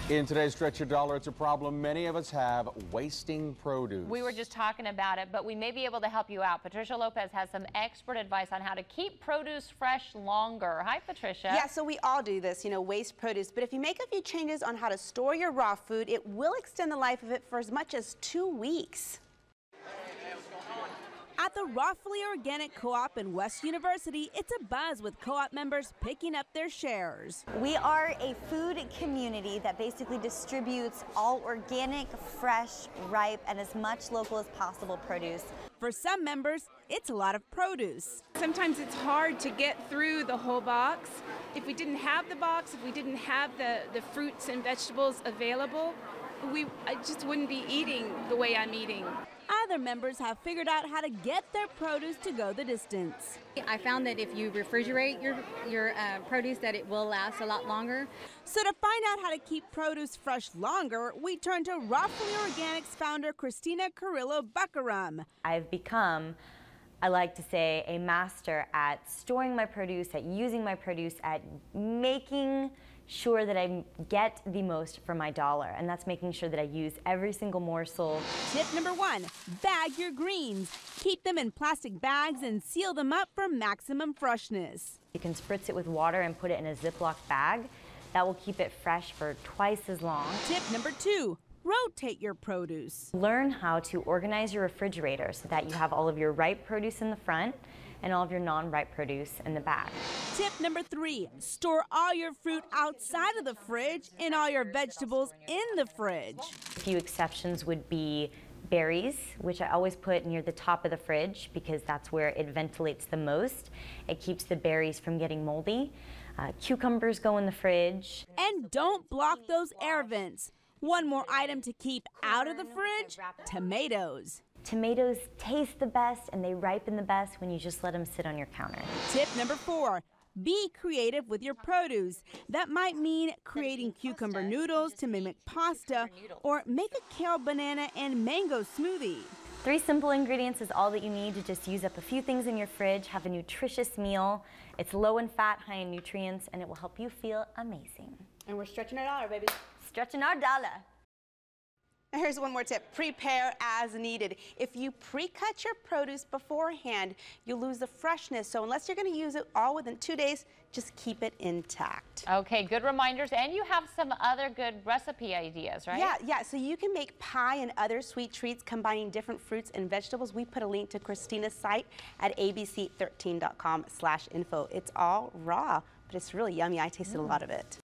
In today's Stretch Your Dollar, it's a problem many of us have, wasting produce. We were just talking about it, but we may be able to help you out. Patricia Lopez has some expert advice on how to keep produce fresh longer. Hi, Patricia. Yeah, so we all do this, waste produce. But if you make a few changes on how to store your raw food, it will extend the life of it for as much as 2 weeks. At the Rawfully Organic Co-op in West University, it's a buzz with co-op members picking up their shares. We are a food community that basically distributes all organic, fresh, ripe, and as much local as possible produce. For some members, it's a lot of produce. Sometimes it's hard to get through the whole box. If we didn't have the box, if we didn't have the fruits and vegetables available, I just wouldn't be eating the way I'm eating. Other members have figured out how to get their produce to go the distance. I found that if you refrigerate your produce, that it will last a lot longer. So to find out how to keep produce fresh longer, we turn to Rawfully Organics founder Christina Carrillo-Buckarum. I've become, I like to say, a master at storing my produce, at using my produce, at making sure that I get the most for my dollar, and that's making sure that I use every single morsel. Tip number 1, bag your greens. Keep them in plastic bags and seal them up for maximum freshness. You can spritz it with water and put it in a Ziploc bag. That will keep it fresh for twice as long. Tip number 2, rotate your produce. Learn how to organize your refrigerator so that you have all of your ripe produce in the front and all of your non-ripe produce in the back. Tip number 3, store all your fruit outside of the fridge and all your vegetables in the fridge. A few exceptions would be berries, which I always put near the top of the fridge because that's where it ventilates the most. It keeps the berries from getting moldy. Cucumbers go in the fridge. And don't block those air vents. One more item to keep out of the fridge, tomatoes. Tomatoes taste the best and they ripen the best when you just let them sit on your counter. Tip number 4, be creative with your produce. That might mean creating cucumber noodles to mimic pasta or make a kale, banana, and mango smoothie. 3 simple ingredients is all that you need to just use up a few things in your fridge, have a nutritious meal. It's low in fat, high in nutrients, and it will help you feel amazing. And we're stretching our dollar, baby. Stretching our dollar. Here's one more tip, prepare as needed. If you pre-cut your produce beforehand, you'll lose the freshness. So unless you're going to use it all within 2 days, just keep it intact. Okay, good reminders. And you have some other good recipe ideas, right? Yeah, so you can make pie and other sweet treats combining different fruits and vegetables. We put a link to Christina's site at abc13.com/info. It's all raw, but it's really yummy. I tasted a lot of it.